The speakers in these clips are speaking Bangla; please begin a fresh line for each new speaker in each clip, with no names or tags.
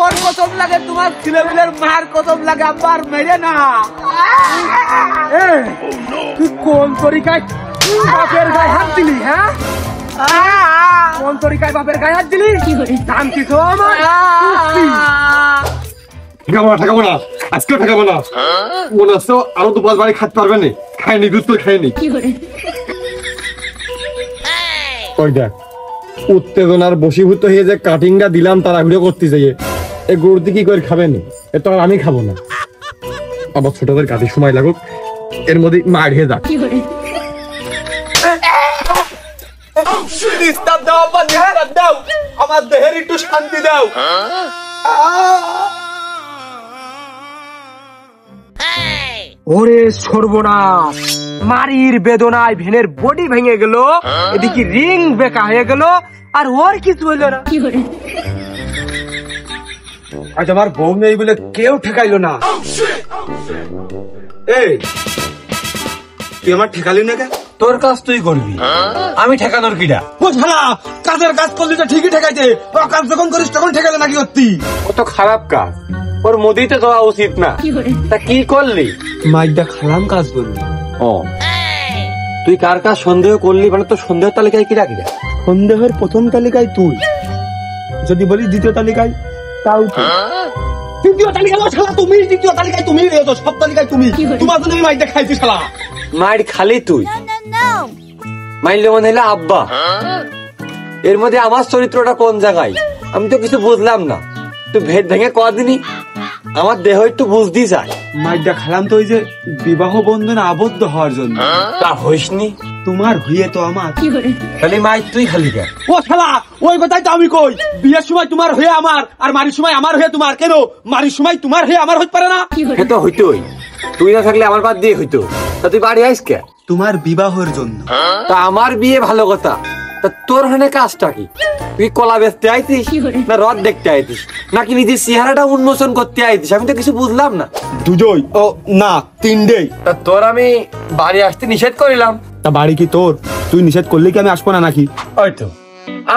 ওর কসম লাগে, তোমার ছেলেমেয়ের মার কসম লাগে, আব্বার মেরে না।
তুই কোন তরিকায় বাপের গায়ে হাত দিলি? হ্যাঁ, কোন তরিকায় বাপের গায়ে হাত দিলি? নাম কি তো আমার?
ঠেকাবো না, আজকেও ঠেকাবো না। মনে হচ্ছে আরো 2-5 বাড়ি খাতে পারবে না। খায়নি, দুধ তো খায়নি। ওই দেখ, উত্তেজনার বশীভূত হয়ে যে কাটিংটা দিলাম তাড়াহুড়ো করতে যাইয়ে, এ গরুটি কি করে খাবেন? এ তো আর আমি খাবো না। আবার ছোটদের কাটে সময় লাগুক, এর মধ্যে মার হয়ে যাক।
নিস্তার দাও আব্বা, নিস্তার দাও, আমার দেহের একটু শান্তি দাও।
ওরে সর্বনাশ, মারির বেদনায় ভেনের বডি ভেঙে গেল, এদিকে রিং বেকা হয়ে গেল, আর ওর কিছু হইল না। আজ আমার বউ নেই বলে কেউ ঠেকাইলো না। এই তুই আমার ঠেকালি না কেন? তোর কাজ তুই করবি, আমি ঠেকানোর কিডা? ও শালা, কাজের কাজ করলি তো ঠিকই ঠেকাইছে, ও কাজ যখন করিস তখন ঠেকালে নাকি করতি?
ও তো খারাপ কাজ, ওর মদিতে যাওয়া উচিত না। তা কি করলি?
মাইকটা খালাম কাজ করবি।
ও, তুই কার কাজ সন্দেহ করলি? মানে তো সন্দেহ তালিকায় কি রাখলি?
সন্দেহের প্রথম তালিকায় তুই, যদি বলি দ্বিতীয় তালিকায় তাও তুই। তৃতীয় তালিকায় শালা তুমি, তৃতীয় তালিকায় তুমি, সব তালিকায় তুমি। তোমার জন্য আমি মাইকটা খাইছি শালা।
মায়ের খালি তুই, মাইলে মনে হইলে আব্বা। এর মধ্যে আমার চরিত্রটা কোন জায়গায় আমি তো কিছু বুঝলাম না। তুই ভেদ ভেঙে কদিনই আমার দেহ একটু বুঝতেই চায়।
মাইকটা খালাম তো ওই যে বিবাহ বন্ধনে আবদ্ধ হওয়ার জন্য।
তা হইসনি?
তোমার হইয়ে তো আমার।
খালি মাই তুই খালি কেন?
ও শালা, ওই কথাই তো আমি কই, বিয়ের সময় তোমার হয়ে আমার, আর মারির সময় আমার হয়ে তোমার। কেন মারির সময় তোমার হয়ে আমার হইতে পারে না?
সে তো হইতোই, তুই না থাকলে আমার বাদ দিয়ে হইতো। তা তুই বাড়ি আইস কে?
তোমার বিবাহের জন্য।
তা আমার বিয়ে ভালো কথা, তা তোর হনে কাজটা কি? তুই কলা বেচতে আইতিস, না রদ দেখতে আইতিস, নাকি নিজের চেহারাটা উন্মোচন করতে আইতিস? আমি তো কিছু বুঝলাম না।
দুজোই ও না, তিনটেই।
তা তোর আমি বাড়ি আসতে নিষেধ করিলাম।
তা বাড়ি কি তোর? তুই নিষেধ করলে কি আমি আসবো না নাকি?
হয়তো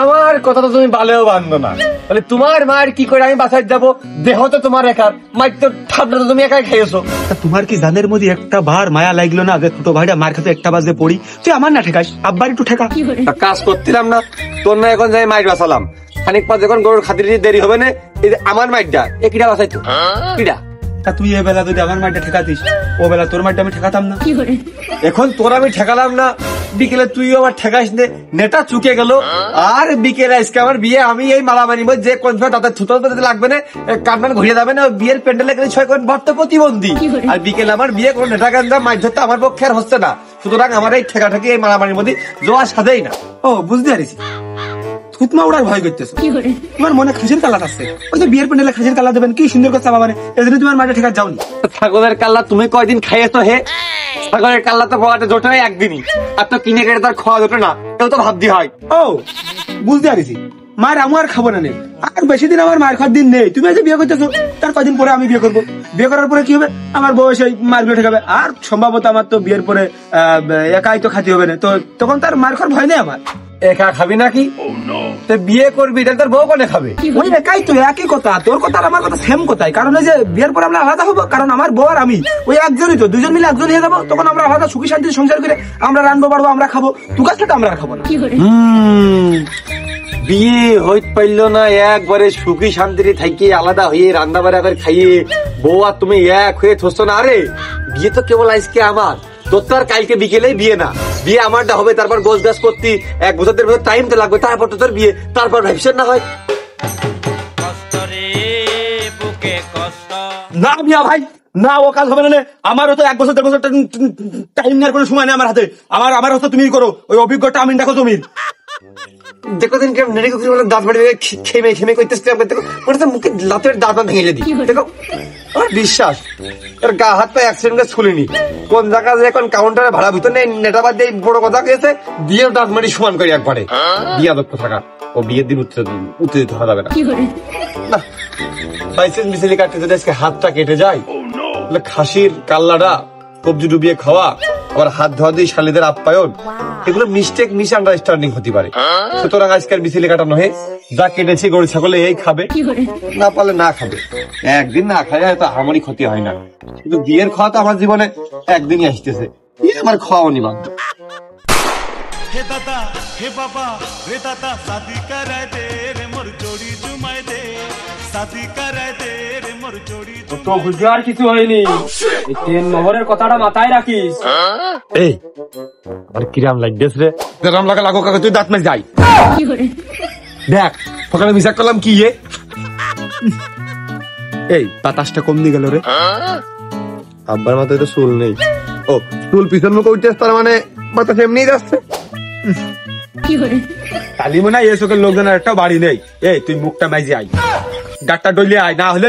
আমার কথা তো তুমি ভালোও বান্ধো না, বলে তোমার মায়ের কি করে আমি বাসায় যাবো? দেহ তো তোমার একার, মায়ের তো ঠান্ডা তো তুমি একাই খেয়েছো।
তা তোমার কি জানের মধ্যে একটা বার মায়া লাগলো না যে ছোট ভাইটা মার খাতে একটা বাজে পড়ি? তুই আমার না ঠেকাস, আব্বার একটু ঠেকা।
কাজ করছিলাম না তোর, না এখন যাই মাইর বাঁচালাম। খানিক পর যখন গরুর খাতির দেরি হবে না, এই যে আমার মাইরটা এ কিটা বাঁচাইতো? কিটা?
তা তুই এ বেলা যদি আমার মাইটা ঠেকাতিস, ও বেলা তোর মাইটা আমি ঠেকাতাম না।
এখন তোর আমি ঠেকালাম না, বিকেলে তুই আমার ঠেকাইস নে, নেটা চুকে গেল। আর বিকেলে আজকে আমার বিয়ে, আমি এই মালা মানিব যে কোন সময় তাদের থুতল লাগবে না, কান্নান ঘুরিয়ে যাবে না, বিয়ের প্যান্ডেলে গেলে 6 কোন ভর্ত প্রতিবন্ধী। আর বিকেলে আমার বিয়ে কোন নেটা গান্ধা মাছ ধরতে আমার পক্ষে আর হচ্ছে না। সুতরাং আমার এই ঠেকা ঠেকি এই মালামারির মধ্যে জোয়া সাজেই না।
ও বুঝতে পারিস, থুতমা উড়ার ভয় করতেছো। তোমার মনে খাসির কালার আছে, ওই যে বিয়ের প্যান্ডেলে খাসির কালার দেবেন, কি সুন্দর কথা বাবা। এজন্য তোমার মাঠে ঠেকা যাওনি।
ছাগলের কাল্লা তুমি কয়দিন খাইয়েছো হে? ছাগলের কাল্লা তো বলাটা জোটে হয় একদিনই, আর তো কিনে কেটে তার খাওয়া জোটে না, কেউ তো ভাবতে হয়।
ও বুঝতে পারিস, মার আমি আর খাবো না, আর বেশি দিন আমার মায়ের খাওয়ার দিন নেই। তুমি যে বিয়ে করতেছো, তার কয়দিন পরে আমি বিয়ে করবো। বিয়ে করার পরে কি হবে? আমার বউ সেই মার বিয়ে ঠেকাবে, আর সম্ভবত আমার তো বিয়ের পরে একাই তো খাতি হবে না, তো তখন তার মার খাওয়ার ভয় নেই আমার।
একা খাবি নাকি? বিয়ে করবি তাহলে তোর বউ কোনে খাবে?
ওই একাই তো, একই কথা, তোর কথা আর আমার কথা সেম কথাই। কারণ ওই যে বিয়ের পর আমরা আলাদা হবো, কারণ আমার বউ আর আমি ওই একজনই তো, দুজন মিলে একজন হয়ে যাবো। তখন আমরা আলাদা সুখী শান্তি সংসার করে আমরা রানবো বাড়বো, আমরা খাবো, তু কাছ থেকে আমরা খাবো না।
বিয়ে হইতে পারল না, একবারে সুখী শান্তিতে থাকি আলাদা হয়ে রান্না বাড়া করে খাইয়ে বউ আর তুমি এক হয়ে থসছো না। আরে বিয়ে তো কেবল আজকে আমার, তোর তো আর কালকে বিকেলেই বিয়ে না। বিয়ে আমারটা হবে, তারপর গোছ গাছ করতে 1 বছরের ভেতর টাইম তো লাগবে, তারপর তো তোর বিয়ে, তারপর ভাবছেন না হয়
না মিয়া ভাই, না ও কাজ হবে না। আমারও তো 1 বছর 1.5 বছর টাইম নেওয়ার কোনো সময় নেই আমার হাতে। আমার হচ্ছে তুমি করো, ওই অভিজ্ঞতা আমি দেখো তুমি।
দেখো দিন কেমন নেড়ে কুকুর দাঁত বাড়ি খেমে খেমে করতেছে, মুখে লাতের দাঁত ভেঙে দিই। দেখো আমার বিশ্বাস, এর গা হাত পা অ্যাক্সিডেন্টে ছুলিনি, কোন জায়গা যে এখন কাউন্টারে ভাড়া ভিতর নেই, নেটাবাদ দিয়ে বড় কথা গেছে, দিয়েও দাঁত মারি সমান করি একবারে। বিয়া দক্ষ থাকা, ও বিয়ের দিন উত্তেজিত হওয়া যাবে না। বাইসেন্স মিছিলি কাটতে যদি আজকে হাতটা কেটে যায়, খাসির কাল্লাটা কবজি ডুবিয়ে খাওয়া আবার হাত ধোয়া দিয়ে শালীদের আপ্যায়ন, এগুলো মিস্টেক মিস আন্ডারস্ট্যান্ডিং হতে পারে। সুতরাং আজকের বিচিলি কাটানো হে যা কেটেছি গরু ছাগলে এই খাবে, না পারলে না খাবে। একদিন না খায় হয়তো আমারই ক্ষতি হয় না, কিন্তু বিয়ের খাওয়া তো আমার জীবনে একদিনই আসতেছে, আমার খাওয়া অনিবার্য।
हे दादा हे बाबा रे दादा शादी कराय दे रे मोर जोड़ी जुमाय दे शादी कराय दे रे मोर जोड़ी
তো বুঝতে আর কিছু হয়নি, এই 3 নম্বরের কথাটা মাথায় রাখিস।
এই আমার কিরাম লাগতেছ রে, কিরাম লাগো কাকা, তুই দাঁত মাছ যাই দেখ সকালে মিশা করলাম কি
এই বাতাসটা কম দিয়ে গেল রে।
আব্বার মাথায় তো চুল নেই। ও চুল পিছন মুখ উঠতে তার মানে বাতাস এমনি যাচ্ছে।
তালি মনে হয় এসবের লোকজনের একটা বাড়ি নেই। এই তুই মুখটা মাইজি আই, ডাক্তার ডইলে আয়, না হলে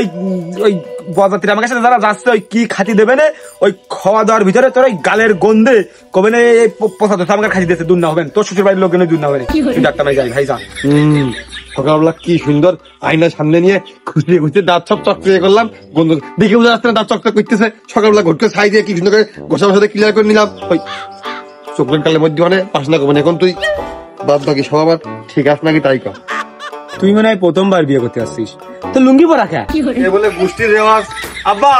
ওই বরযাত্রী আমার কাছে যারা যাচ্ছে ওই কি খাতি দেবে না, ওই খাওয়া দাওয়ার ভিতরে তোর ওই গালের গন্ধে কবে না এই পোষা তো আমাকে খাতি দিতে দূর না হবেন, তোর শ্বশুর বাড়ির লোকজনের দূর না হবে। তুই ডাক্তার মাইজি আই ভাই যা।
সকালবেলা কি সুন্দর আয়নার সামনে নিয়ে খুশিয়ে খুশিয়ে দাঁত সব চকচকে করলাম, গন্ধ দেখে বোঝা যাচ্ছে না দাঁত চকচক করতেছে। সকালবেলা ঘটকে ছাই দিয়ে কি সুন্দর করে গোসার সাথে ক্লিয়ার করে নিলাম। ওই চোখের কালের মধ্যে মানে পাশ না করবেন। এখন তুই বাদ বাকি সব আবার ঠিক আছে নাকি তাই কর।
তুই মনে হয় প্রথমবার বিয়ে করতে আসছিস, তো লুঙ্গি পরা খা।
এ বলে গোষ্ঠীর রেওয়াজ। আব্বা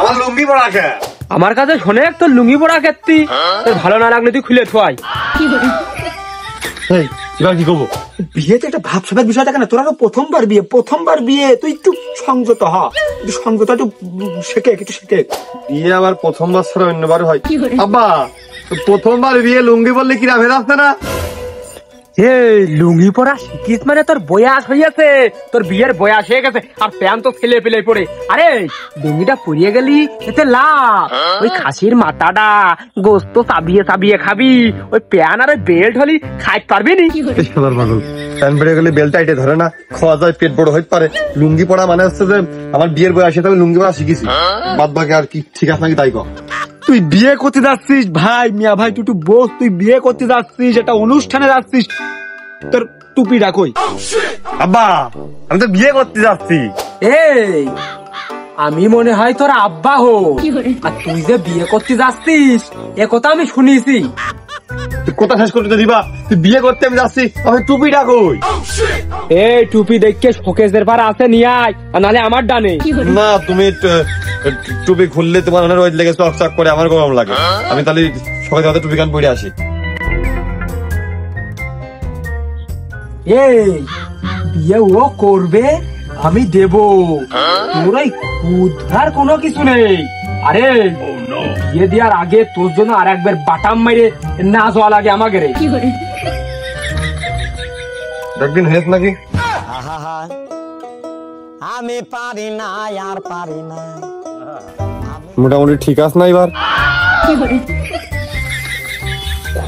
আমার লুঙ্গি পরা খা।
আমার কাছে শোনে তোর লুঙ্গি পরা ক্ষেত্রে তোর ভালো না লাগলে তুই খুলে থুয়াই।
এই এবার কি করবো?
বিয়েতে একটা ভাব সাবের বিষয় থাকে না, তোরা তো প্রথমবার বিয়ে তুই একটু সংযত হ, একটু সংযত, একটু শেখে একটু শেখে।
বিয়ে আবার প্রথমবার ছাড়া অন্যবার হয়। আব্বা প্রথমবার বিয়ে লুঙ্গি বললে কি রাভে আসছে না?
এই লুঙ্গি পরা শিখিস মানে তোর বয়স হইয়াছে, তোর বিয়ের বয়স হয়ে গেছে, আর প্যান্ট তো ফেলে ফেলে পড়ে। আরে লুঙ্গিটা পরিয়ে গেলি এতে লাভ, ওই খাসির মাথাটা গোস্ত চাবিয়ে চাবিয়ে খাবি, ওই প্যান আর ওই বেল্ট হলি খাইতে পারবি নি।
পাগল প্যান বেড়ে গেলে বেল টাইটে ধরে না, খাওয়া যায় পেট বড় হইতে পারে। লুঙ্গি পড়া মানে হচ্ছে যে আমার বিয়ের বয়সে আমি লুঙ্গি পড়া শিখেছি, বাদ বাকি আর কি ঠিক আছে নাকি তাই কর।
তুই বিয়ে করতে যাচ্ছিস ভাই, মিয়া ভাই তুই একটু বস, তুই বিয়ে করতে যাচ্ছিস, একটা অনুষ্ঠানে যাচ্ছিস, তোর টুপিটা কই?
আব্বা আমি তো বিয়ে করতে যাচ্ছি।
এই আমি মনে হয় তোর আব্বা হো, আর তুই যে বিয়ে করতে যাচ্ছিস এ কথা আমি শুনেছি।
তুই কোথা শেষ করতে দিবা? তুই বিয়ে করতে আমি যাচ্ছি, আমি টুপিটা কই?
এই টুপি দেখে শোকেসের পার আছে নিয়ে আয়, আর নাহলে আমার ডানে।
না তুমি টুপি খুললে তোমার অনেক রোদ লেগে চক চক করে, আমার গরম লাগে। আমি তাহলে সকালে যাতে টুপি কান পরে আসি।
এই বিয়ে ও করবে, আমি দেব, তোর ওই ক্ষুধার কোনো কিছু নেই। আরে বিয়ে দেওয়ার আগে তোর জন্য আর একবার বাটাম মেরে না যাওয়া লাগে আমাকে রে।
একদিন হেস নাকি?
আমি পারি না আর পারি না।
মোটামুটি ঠিক আছে না এবার?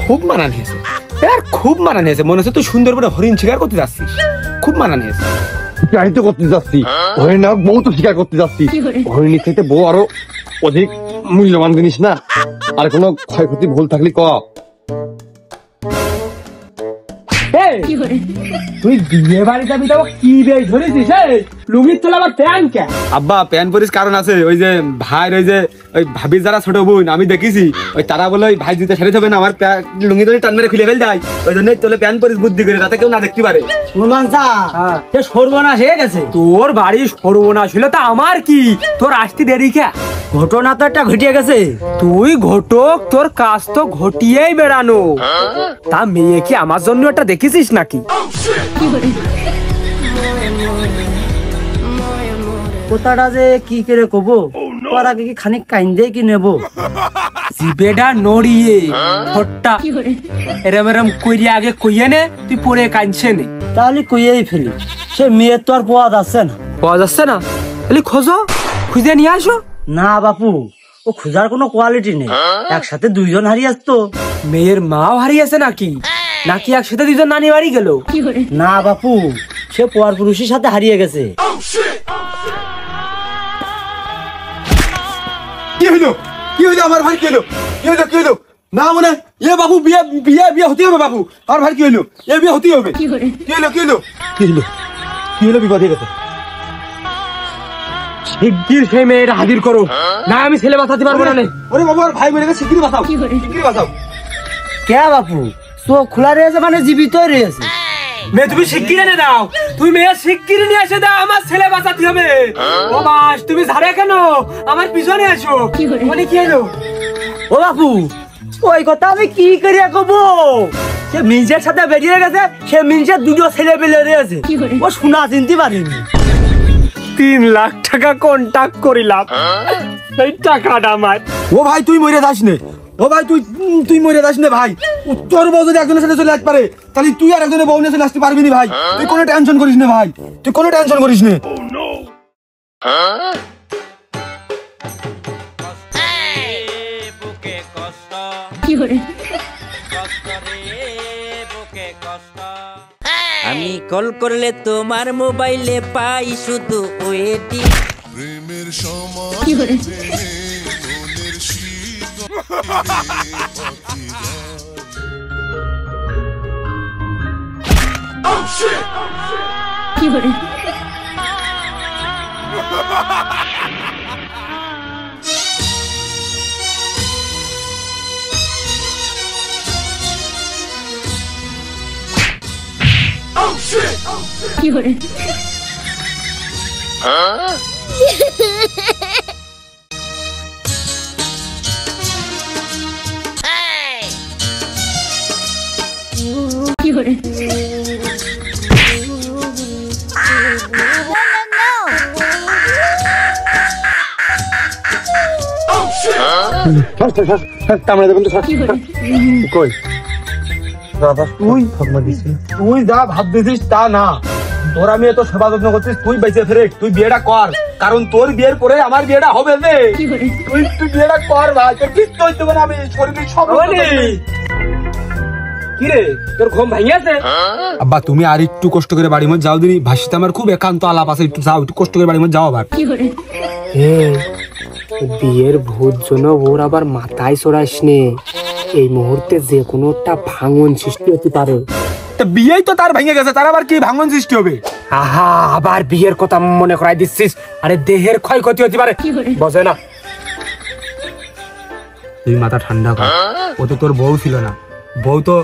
খুব মানান হয়েছে, খুব মানান হয়েছে, মনে হচ্ছে তুই সুন্দরবনে হরিণ শিকার করতে যাচ্ছিস, খুব মানান হয়েছে।
আমি তো করতে যাচ্ছি হরিণ না, বউ তো শিকার করতে যাচ্ছি। হরিণী থেকে বউ আরো অধিক মূল্যবান জিনিস না, আর কোনো ক্ষয়ক্ষতি ভুল থাকলে ক।
তুই বিয়ে বাড়ি যাবি তো কি বেশ ধরেছিস? লুঙ্গির তোলা আবার প্যান কে?
আব্বা প্যান পরিস কারণ আছে, ওই যে ভাইয়ের ওই যে ওই ভাবির যারা ছোট বোন আমি দেখেছি, ওই তারা বলে ওই ভাই দিতে সারিতে হবে না, আমার লুঙ্গি ধরে টান মেরে খুলে ফেল যায়, ওই জন্যই তোলে প্যান পরিস বুদ্ধি করে, যাতে কেউ না দেখতে পারে।
সর্বনাশ হয়ে গেছে।
তোর বাড়ি সর্বনাশ হলো তা আমার কি, তোর আসতে দেরি কে?
ঘটনা তো একটা ঘটিয়ে গেছে।
তুই ঘটক, তোর কাজ তো ঘটিয়েই বেড়ানো, তা মেয়ে কি আমার জন্য একটা দেখেছিস নাকি?
কথাটা যে কি করে কব, তোর আগে কি খানিক কাইন্দে কি নেব?
জিবেডা নড়িয়ে ঠোঁটটা এরম এরম কইরে আগে কইয়ে নে, তুই পরে কাঁদছে নে।
তাহলে কইয়েই ফেলি, সে মেয়ের তো আর পাওয়া যাচ্ছে না।
পাওয়া যাচ্ছে না, তাহলে খোঁজো, খুঁজে নিয়ে আসো।
না বাপু, ও খোঁজার কোনো কোয়ালিটি নেই, একসাথে দুইজন হারিয়ে আসতো।
মেয়ের মাও হারিয়েছে নাকি? নাকি একসাথে দুজন নানি বাড়ি গেল?
না বাপু, সে পর পুরুষের সাথে হারিয়ে গেছে।
কি হইলো কি হইলো আমার ভাই, কি হইলো কি হইলো কি হইলো? না মনে এ বাবু বিয়ে বিয়ে বিয়ে হতে হবে বাবু, আমার ভাই কি হইলো? এ বিয়ে হতেই হবে। কি হইলো কি হইলো কি হইলো কি হইলো? বিপদ হয়ে গেছে।
শিগগির সেই মেয়েটা হাজির করো, না আমি ছেলে বাঁচাতে পারবো না।
ওরে বাবা, ভাই মরে গেছে, শিগগিরই বাঁচাও, শিগগিরই বাঁচাও।
কে বাপু, চোখ খোলা রয়েছে মানে জীবিত রয়েছে।
মেয়ে তুমি শিগগির এনে দাও, তুমি মেয়ে শিগগির নিয়ে এসে দাও, আমার ছেলে বাঁচাতে হবে। ও বাস, তুমি ঝাড়ে কেন, আমার পিছনে এসো। মানে কি হলো?
ও বাপু, ওই কথা আমি কি করিয়া কব? সে মিনসের সাথে বেরিয়ে গেছে, সে মিনসের দুটো ছেলে পেলে রয়েছে, ও শোনা চিনতে পারেনি।
3 লাখ টাকা কন্টাক্ট করিলাম, সেই টাকাটা আমার।
ও ভাই তুই মরে যাস নে, ও ভাই তুই মরে যাস নে ভাই। তোর বউ যদি একজনের সাথে চলে আসতে পারে, তাহলে তুই আর একজনের বউ নিয়ে চলে আসতে পারবি না ভাই। তুই কোনো টেনশন করিস না ভাই, তুই কোনো টেনশন করিস না।
আমি কল করলে তোমার মোবাইলে পাই শুধু ওয়েটিং।
প্রেমের সময় মনের শীত
তুই যা ভাবতেছিস তা না, তোর আমি এত সেবা যত্ন করছিস, তুই বেঁচে ফেরে তুই বিয়েটা কর, কারণ তোর বিয়ের পরে আমার বিয়েটা হবে রে। তুই বিয়েটা কর ভাই, তোর কিচ্ছু হইতে পারে, আমি শরীরে সব
কি রে, তোর ঘুম ভাঙিয়েছে?
আব্বা তুমি আর একটু কষ্ট করে বাড়ির মধ্যে যাও দিনি, ভাসিতে আমার খুব একান্ত আলাপ আছে, একটু যাও, একটু কষ্ট করে বাড়ির মধ্যে যাও আবার।
বিয়ের ভূত জন্য ওর আবার মাথায় চড়াইস নে, এই মুহূর্তে যে কোনো একটা ভাঙন সৃষ্টি হতে পারে।
বিয়েই তো তার ভেঙে গেছে, তার আবার কি ভাঙন সৃষ্টি হবে?
আহা, আবার বিয়ের কথা মনে করাই দিচ্ছিস। আরে দেহের ক্ষয়ক্ষতি হতে পারে, বোঝে না?
তুই মাথা ঠান্ডা কর, ও তো তোর বউ ছিল না, বউ তো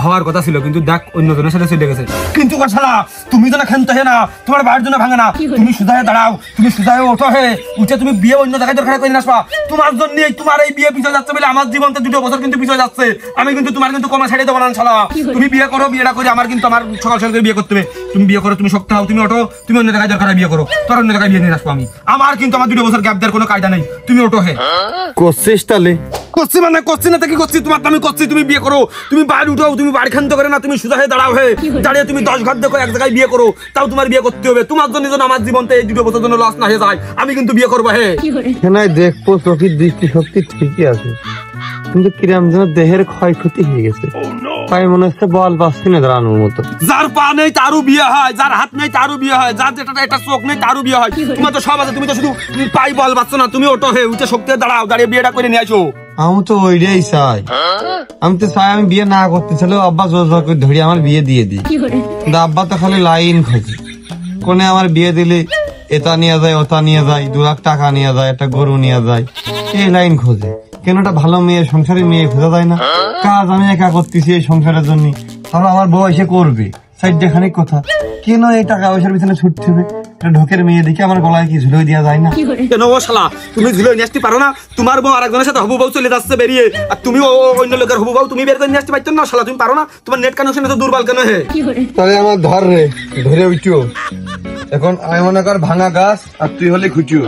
হওয়ার কথা ছিল, কিন্তু দেখ অন্য জনের সাথে চলে গেছে। কিন্তু শালা তুমি তো না খেলতে হে না, তোমার বাড়ির জন্য ভাঙে না, তুমি সুধায় দাঁড়াও, তুমি সুধায় ওঠো, হে উঠে তুমি বিয়ে অন্য জায়গায় দরকার করে আসবা। তোমার জন্য তোমার এই বিয়ে পিছিয়ে যাচ্ছে বলে আমার জীবনটা 2 বছর কিন্তু পিছিয়ে যাচ্ছে। আমি কিন্তু তোমার কিন্তু কমা ছেড়ে দেবো না শালা। তুমি বিয়ে করো, বিয়েটা করে আমার কিন্তু আমার সকাল সকাল করে বিয়ে করতে হবে। তুমি বিয়ে করো, তুমি শক্ত হও, তুমি ওঠো, তুমি অন্য জায়গায় দরকার বিয়ে করো, তোর অন্য জায়গায় বিয়ে নিয়ে আসবো আমি। আমার কিন্তু আমার 2 বছর গ্যাপ দেওয়ার কোনো কায়দা নেই। তুমি ওঠো, হে
করছিস তাহলে?
করছি মানে করছি না, কি করছি, তোমার আমি করছি। তুমি বিয়ে করো, তুমি বাড়ি উঠাও, তুমি বাড়ি খান্ত করে না, তুমি সুজা হয়ে দাঁড়াও, হে দাঁড়িয়ে তুমি 10 ঘর দেখো, এক জায়গায় বিয়ে করো, তাও তোমার বিয়ে করতে হবে। তোমার জন্য যেন আমার জীবনটা এই 2 বছর জন্য লস না হয়ে যায়, আমি কিন্তু বিয়ে করবো। হে
এখানে দেখবো চোখের দৃষ্টি শক্তি ঠিকই আছে, কিন্তু কিরাম যেন দেহের ক্ষয়ক্ষতি হয়ে গেছে, তাই মনে হচ্ছে বল পাচ্ছি না দাঁড়ানোর মতো।
যার পা নেই তারও বিয়ে হয়, যার হাত নেই তারও বিয়ে হয়, যার এটা চোখ নেই তারও বিয়ে হয়। তোমার তো সব আছে, তুমি তো শুধু পাই বল পাচ্ছ না। তুমি ওঠো, হে উঠে শক্তি দাঁড়াও, দাঁড়িয়ে বিয়েটা করে নিয়ে আসো।
আমি তো ওইটাই চাই, আমি তো চাই আমি বিয়ে না করতে চাইলেও আব্বা জোর জোর করে ধরে আমার বিয়ে দিয়ে দিই। কিন্তু আব্বা তো খালি লাইন খোঁজে, কোনে আমার বিয়ে দিলে এটা নিয়ে যায়, ওটা নিয়ে যায়, 2 লাখ টাকা নিয়ে যায়, একটা গরু নিয়ে যায়, এই লাইন খোঁজে। কেন একটা ভালো মেয়ে, সংসারের মেয়ে খোঁজা যায় না? কাজ আমি একা করতেছি এই সংসারের জন্য, তাহলে আমার বউ এসে করবে, সাইড খানিক কথা। কেন এই টাকা পয়সার পিছনে ছুটতে হবে? ঢোকের মেয়ে দেখে আমার গলায় কি ঝুলে দেওয়া যায় না?
কেন ও শালা, তুমি ঝুলে নিয়ে আসতে পারো না? তোমার বউ আরেকজনের সাথে হবু বউ চলে যাচ্ছে বেরিয়ে, আর তুমি অন্য লোকের হবু বউ তুমি বের করে নিয়ে আসতে পারছো না শালা? তুমি পারো না? তোমার নেট কানেকশন তো দুর্বল কেন? হে
তাহলে আমার ধর রে, ধরে উঠো। এখন আমি মনে কর ভাঙা গাছ, আর তুই হলে খুঁটিও।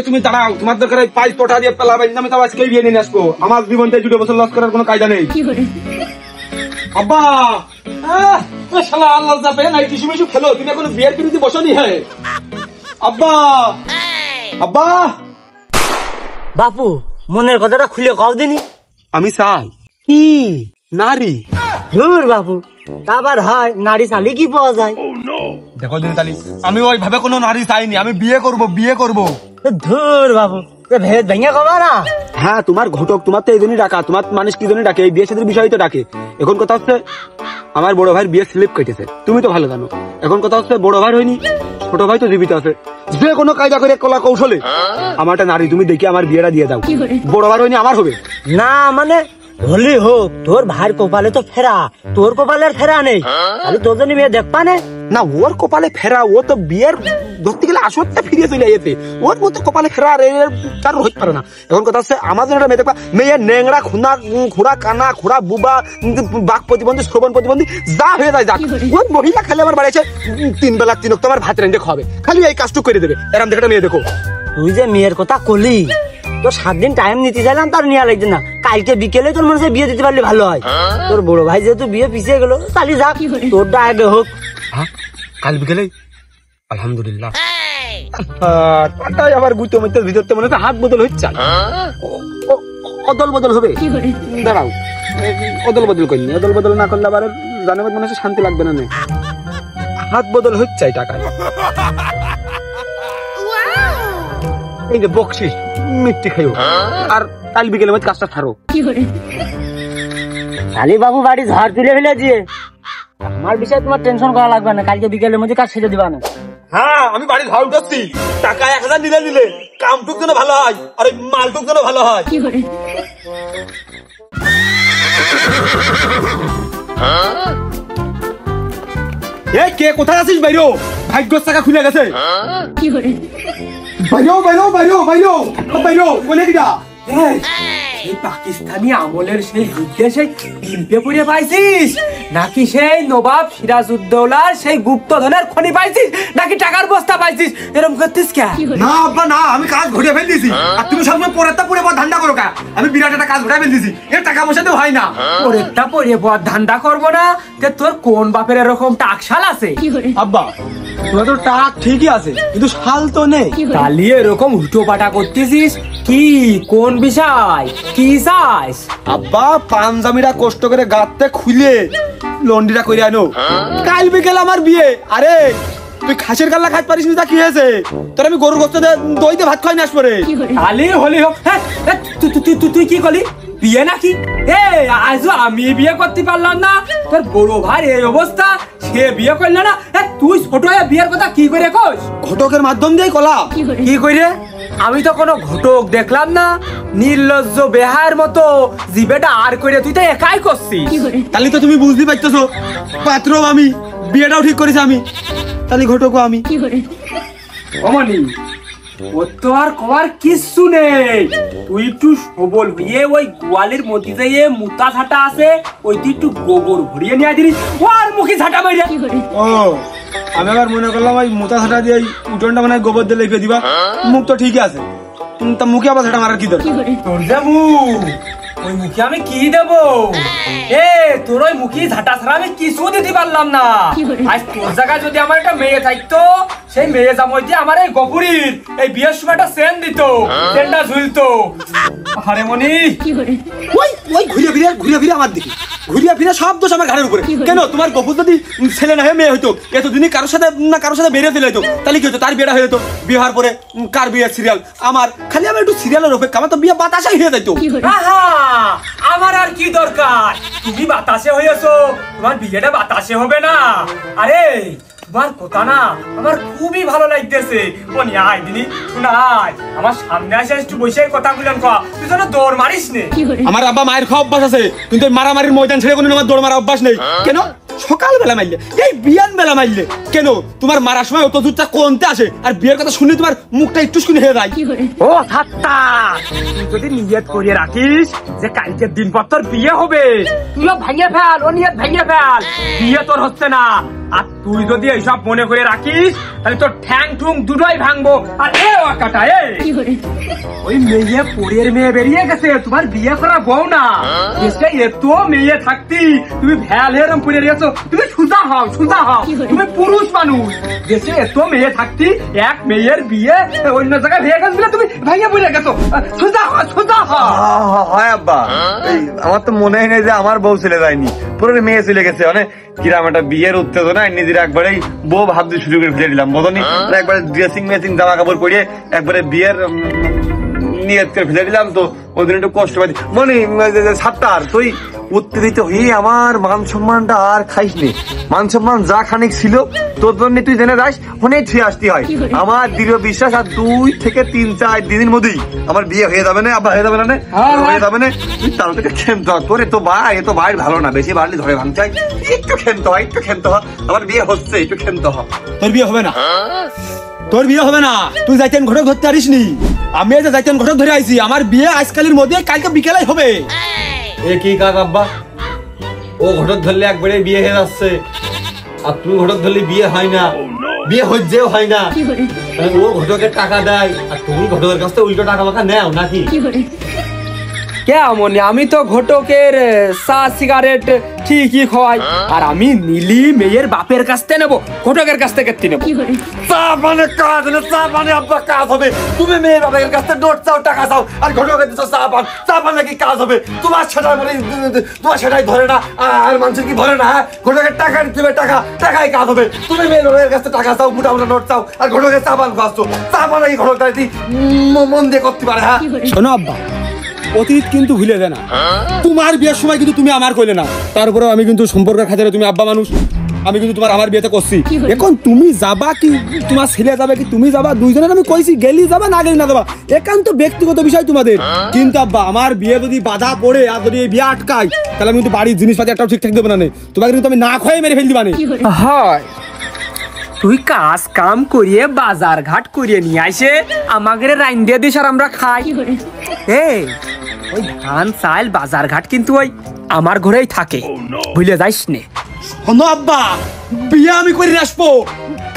তুমি দাঁড়াও, তোমার দরকার পাইপ পটা দিয়ে পেলাবে, আমি তো আজকেই বিয়ে নিয়ে আসবো। আমার জীবনটা 2 বছর লস করার কোনো কায়দা নেই। আব্বা শালা আল্লাহ যাবে না, কিছু মিশু খেলো, তুমি এখন বিয়ের বিরুদ্ধে বসনি। হ্যাঁ আব্বা, আব্বা
বাপু, মনের কথাটা খুলে কও দিনি।
আমি চাই
কি
নারী।
ধুর বাপু, আবার হয় নারী চালি কি পাওয়া যায়?
দেখো দিন তালি, আমি ওইভাবে কোনো নারী চাইনি, আমি বিয়ে করব, বিয়ে করব।
ধুর বাপু, ভেদ ভেঙে কবা না।
হ্যাঁ তোমার ঘটক, তোমার তো এই জন্যই ডাকা, তোমার মানুষ কি জন্য ডাকে, এই বিয়ে সাথে বিষয় তো ডাকে। এখন কথা হচ্ছে আমার বড় ভাইয়ের বিয়ে স্লিপ কেটেছে, তুমি তো ভালো জানো। এখন কথা হচ্ছে বড় ভাই হয়নি, ছোট ভাই তো জীবিত আছে, যে কোনো কায়দা করে কলা কৌশলে আমারটা নারী তুমি দেখে আমার বিয়েটা দিয়ে দাও। বড় ভাই হয়নি আমার হবে
না মানে হলি হোক, তোর ভাইয়ের কপালে তো ফেরা, তোর কপালের ফেরা নেই, খালি তোর জন্য মেয়ে দেখবা না।
না, ওর কপালে ফেরা, ও তো বিয়ের ধরতে গেলে আসরটা ফিরিয়ে চলে যেতে, ওর মতো কপালে ফেরা আর তার হইতে পারে না। এখন কথা হচ্ছে আমার জন্য একটা মেয়ে দেখবা, মেয়ের নেংড়া খুঁড়া কানা খুঁড়া বুবা বাক প্রতিবন্ধী শ্রবণ প্রতিবন্ধী যা হয়ে যায় যাক, ওর মহিলা খালি আমার বাড়ি আছে 3 বেলা 3 ওয়াক্ত আমার ভাত রেঁধে খাবে, খালি এই কাজটুকু করে দেবে। এরকম দেখে একটা মেয়ে দেখো।
তুই যে মেয়ের কথা কলি, তো 7 দিন টাইম নিতে চাইলাম, তার নেওয়া লাগছে না। কালকে বিকেলে তোর মনে হয় বিয়ে দিতে পারলে ভালো হয়। তোর বড় ভাই যেহেতু বিয়ে পিছিয়ে গেল, চালি যাক, তোরটা আগে হোক।
হ্যাঁ, কাল বিকেলে আলহামদুলিল্লাহ। আবার গুতো মধ্যে ভিতরতে মনে হচ্ছে হাত বদল হচ্ছে, অদল বদল হবে। দাঁড়াও, অদল বদল করিনি, অদল বদল না করলে আবার জানে মনে হচ্ছে শান্তি লাগবে না। হাত বদল হচ্ছে টাকা, এই যে বকশিস মিষ্টি খাইও, আর কাল বিকেলের মধ্যে কাজটা ছাড়ো।
কালী বাবু বাড়ি ঝড় তুলে ফেলেছি, আমার বিষয়ে তোমার টেনশন করা লাগবে না, কালকে বিকেলের মধ্যে কাজ সেরে দিবা না।
হ্যাঁ, আমি বাড়ি ঝাড়ু দিচ্ছি, টাকা 1000 দিলে কামটুক যেন ভালো হয় আর ওই মালটুক যেন ভালো হয়। এ কে কোথায় আছিস? বাইরো, ভাগ্যর চাকা খুলে গেছে। বাইরো বাইরো বাইরো বাইরো বাইরো, বলে দিদা
এই পাকিস্তানি আমলের সেই যুদ্ধে সেই ডিম্পে পুড়ে পাইছিস, নাকি সেই নবাব সিরাজউদ্দৌলার সেই গুপ্তধনের খনি পাইছিস, নাকি টাকার বস্তা পাইছিস? এরকম করতিস কে?
না আব্বা না, আমি কাজ ঘুরিয়ে ফেল দিয়েছি, আর তুমি সবসময় পরেরটা পরে পর ধান্দা করো কা? আমি বিরাট একটা কাজ ঘুরিয়ে ফেল দিয়েছি, এর টাকা পয়সা তো হয় না।
পরেরটা পরে পর ধান্দা করবো না, যে তোর কোন বাপের এরকম টাকশাল আছে?
আব্বা তোমার তো টাক ঠিকই আছে, কিন্তু শাল তো নেই।
তাহলে এরকম উল্টো পাটা করতেছিস কি? কোন বিষয় কি চাস?
আব্বা পাঞ্জাবিটা কষ্ট করে গাঁততে খুলে লন্ডিটা করে আনো, কাল বিকেল আমার বিয়ে। আরে তুই খাসের গাল্লা খাইতে পারিস না, কি হয়েছে তোর? আমি গরুর গোস্ত দইতে ভাত খাই না আসপরে।
তাহলে হলি হোক। হ্যাঁ, তুই কি করলি? বিয়ে নাকি? আজও আমি বিয়ে করতে পারলাম না, তোর বড় ভাই এই অবস্থা, সে বিয়ে করল না। তুই ছোট হয়ে বিয়ের কথা কি করে কস?
ঘটকের মাধ্যম দিয়ে কলা।
কি করে? আমি তো কোনো ঘটক দেখলাম না, নির্লজ্জ বেহার মতো জিবেটা আর করে তুই তো একাই করছিস।
তাহলে তো তুমি বুঝতে পারতেছো, পাত্র আমি, বিয়েটাও ঠিক করেছি আমি, তাহলে ঘটকও আমি।
অমনি ওর তো আর কবার কিচ্ছু নেই, তুই একটু সবল হয়ে ওই গোয়ালের মধ্যে যে মুতা ঝাঁটা আছে, ওই তুই একটু গোবর ভরিয়ে নিয়ে দিলি, ওর মুখে ঝাঁটা মাইরা।
ও, আমি আবার মনে করলাম ওই মোটা ঝাঁটা দিয়ে উঠোনটা মানে গোবর দিয়ে লিখে দিবা, মুখ তো ঠিকই আছে, তা মুখে আবার ঝাঁটা মারার কি দরকার?
তোর যে মুখ, ওই মুখে আমি কি দেবো? তোর ওই মুখে ঝাঁটা ছাড়া আমি কিছু দিতে পারলাম না। আজ তোর জায়গায় যদি আমার একটা মেয়ে থাকতো, সেই মেয়ে জামাই দিয়ে আমার এই গপুরির এই বিয়ের সময় একটা সেন দিত, সেনটা ঝুলতো। আরে মনি,
ওই ওই ঘুরিয়ে ফিরে আমার দিকে, ঘুরিয়ে ফিরে সব দোষ আমার ঘাড়ের উপরে। কেন তোমার গপুর যদি ছেলে না হয়ে মেয়ে হইতো, এতদিনই কারোর সাথে বেরিয়ে ফেলে হইতো, তাহলে কি হতো? তার বিয়েটা হয়ে যেত, বিয়ে হওয়ার পরে কার বিয়ের সিরিয়াল আমার, খালি আমার একটু সিরিয়ালের অপেক্ষা, আমার তো বিয়ে বাতাসাই হয়ে যাইতো।
আমার আর কি দরকার? তুমি বাতাসে হয়েছো, তোমার বিয়েটা বাতাসে হবে না? আরে তোমার কথা না আমার খুবই ভালো লাগতেছে। মনি আয় দিনি, শোনাই আমার সামনে আসে একটু বসে কথা বললেন, তুই যেন দৌড় মারিস নে।
আমার আব্বা মায়ের খাওয়া অভ্যাস আছে, কিন্তু মারামারির ময়দান ছেড়ে কোনো আমার দৌড় মারা অভ্যাস নেই। কেন? সকালবেলা মারলে, এই বিয়ান বেলা মারলে কেন? তোমার মারার সময় অত দূরটা কোনতে আসে, আর বিয়ের কথা শুনলে তোমার মুখটা একটু শুনে হয়ে যায়।
ও ঠাট্টা, তুই যদি নিয়ত করিয়ে রাখিস যে কালকের দিন পর তোর বিয়ে হবে, তুইও ভাঙিয়ে ফেল, ও নিয়ত ভাঙিয়ে ফেল, বিয়ে তোর হচ্ছে না। আর তুই যদি এইসব মনে করে রাখিস, তাহলে তোর ঠ্যাং ঠুং দুটোই ভাঙবো। আর কাটা ওই মেয়ে পরের মেয়ে বেরিয়ে গেছে, তোমার বিয়ে করা বউ না। দেশে এত মেয়ে থাকতি তুমি ভ্যাল এরম পরে গেছো, তুমি সুজা হও, সুজা হও, তুমি পুরুষ মানুষ। দেশে এত মেয়ে থাকতি, এক মেয়ের বিয়ে অন্য জায়গায় ভেঙে গেছিল, তুমি ভেঙে পড়ে গেছো। সুজা হও, সুজা হও।
হয় আব্বা, আমার তো মনে হয় না যে আমার বউ চলে যায়নি, পুরো মেয়ে চলে গেছে। মানে কিরাম একটা বিয়ের উত্তেজনা নিজের একবারেই বউ ভাবতে শুরু করে ফেলে দিলাম, বোঝনি? একবারে ড্রেসিং মেসিং জামা কাপড় পরিয়ে একবারে বিয়ের নিয়ত করে ফেলে দিলাম তো ওদের একটু কষ্ট পাই মনে সাত্তার তুই উত্তেজিত হয়ে আমার মান সম্মানটা আর খাইস নি। মান সম্মান যা খানিক ছিল তোর জন্য তুই জেনে যাস অনেক ছুঁয়ে আসতে হয়। আমার দৃঢ় বিশ্বাস আর 2 থেকে 3-4 দিনের মধ্যেই আমার বিয়ে হয়ে যাবে না। আব্বা হয়ে যাবে না হয়ে যাবে না। তুই তার থেকে খেলতে হয় তোর তো ভাই এ তো ভাই ভালো না, বেশি বাড়লি ধরে ভাঙতে হয়। একটু খেলতে হয় একটু খেলতে হয়। আমার বিয়ে হচ্ছে একটু খেলতে হয়।
তোর বিয়ে হবে না, তোর বিয়ে হবে না। তুই যাইতেন ঘটক ধরতে পারিস নি, আমি এই যে যাইতেন ঘটক ধরে আইছি। আমার বিয়ে আজকালের মধ্যে কালকে বিকেলেই হবে।
এ কি কাজ আব্বা? ও ঘটক ধরলে একবারে বিয়ে হয়ে যাচ্ছে আর তুই ঘটক ধরলে বিয়ে হয় না, বিয়ে হচ্ছেও হয় না। ও ঘটকের টাকা দেয় আর তুমি ঘটকের কাছ থেকে উল্টো টাকা মাখা নেও নাকি?
কেমন আমি তো ঘটকের চা সিগারেট ঠিকই খাওয়াই, আর আমি নীলি মেয়ের বাপের কাছ থেকে নেবো, ঘটকের কাছ থেকে নেবো।
চা মানে কাজ না, চা মানে আব্বা কাজ হবে। তুমি মেয়ের বাপের কাছ থেকে নোট চাও টাকা চাও আর ঘটকের দিচ্ছ চা পান, চা পান নাকি কাজ হবে? তোমার সেটা মানে তোমার সেটাই ধরে না আর মানুষের কি ধরে না? হ্যাঁ ঘটকের টাকা দিতে হবে, টাকা টাকাই কাজ হবে। তুমি মেয়ের বাপের কাছ থেকে টাকা চাও, মোটা মোটা নোট চাও আর ঘটকের চা পান খাচ্ছো। চা পান নাকি ঘটকটা মন দিয়ে করতে পারে? হ্যাঁ
শোনো আব্বা, অতীত কিন্তু ভুলে যায় না। তোমার বিয়ের সময় কিন্তু তুমি আমার কইলে না, তারপরেও আমি কিন্তু সম্পর্কের খাতিরে তুমি আব্বা মানুষ, আমি কিন্তু তোমার আমার বিয়েতে করছি। এখন তুমি যাবা কি তোমার ছেলে যাবে কি তুমি যাবা, দুইজনের আমি কইছি গেলি যাবা না গেলি না যাবা, একান্ত ব্যক্তিগত বিষয় তোমাদের। কিন্তু আব্বা আমার বিয়ে যদি বাধা পড়ে আর যদি এই বিয়ে আটকায় তাহলে আমি কিন্তু বাড়ির জিনিসপাতি একটাও ঠিকঠাক দেবো না। তোমাকে কিন্তু আমি না খয়ে মেরে ফেল দিবা না।
হয় তুই কাজ কাম করিয়ে বাজার ঘাট করিয়ে নিয়ে আসে আমাদের রাইন দিয়ে দিস আর আমরা খাই। এই ওই ধান চাল বাজার ঘাট কিন্তু ওই আমার ঘরেই থাকে, ভুলে যাইস নে।
শোনো আব্বা, বিয়ে আমি করে নিয়ে আসবো,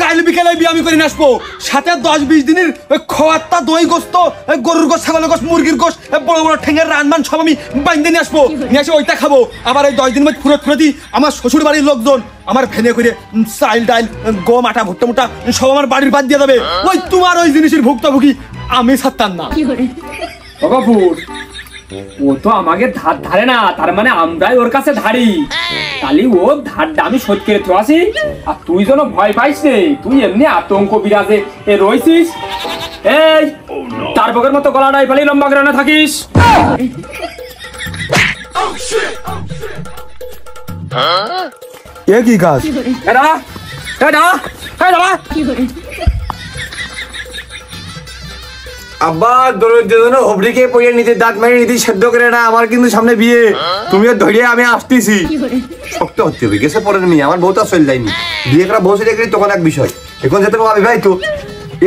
কাল বিকেলে বিয়ে আমি করে নিয়ে আসবো। সাথে 10-20 দিনের খাওয়ারটা দই গোস্ত, গরুর গোস্ত, ছাগলের গোস্ত, মুরগির গোস্ত, বড় বড় ঠেঙের রানমান সব আমি বাইন্দে নিয়ে আসবো। নিয়ে এসে ওইটা খাবো। আবার এই 10 দিন মধ্যে ফুরতি আমার শ্বশুর বাড়ির লোকজন আমার ভেনে করে চাল ডাইল গম আটা ভুট্টা মুটা সব আমার বাড়ির বাদ দিয়ে যাবে। ওই তোমার ওই জিনিসের ভুক্তভোগী আমি ছাড়তাম না।
বাবুর ও তো আমাকে ধার ধারে না, তার মানে আমরাই ওর কাছে ধারি। তাহলে ও ধারটা আমি শোধ করে তো আসি। আর তুই যেন ভয় পাইস নে, তুই এমনি আতঙ্ক বিরাজে রয়েছিস। এই তার বকের মতো গলাটাই পালি লম্বা করে না থাকিস।
এ কি কাজ?
আব্বা দরিদ্র জন্য হবড়িকে পড়িয়ে নিতে দাঁত মারি নিতে সেদ্ধ করে না। আমার কিন্তু সামনে বিয়ে, তুমিও ধরে আমি আসতেছি। শক্ত হতে হবে গেছে পরে মেয়ে, আমার বউটা চলে যায়নি। বিয়ে করা বউ চলে গেলে তখন এক বিষয়, এখন যেতে আমি ভাই তো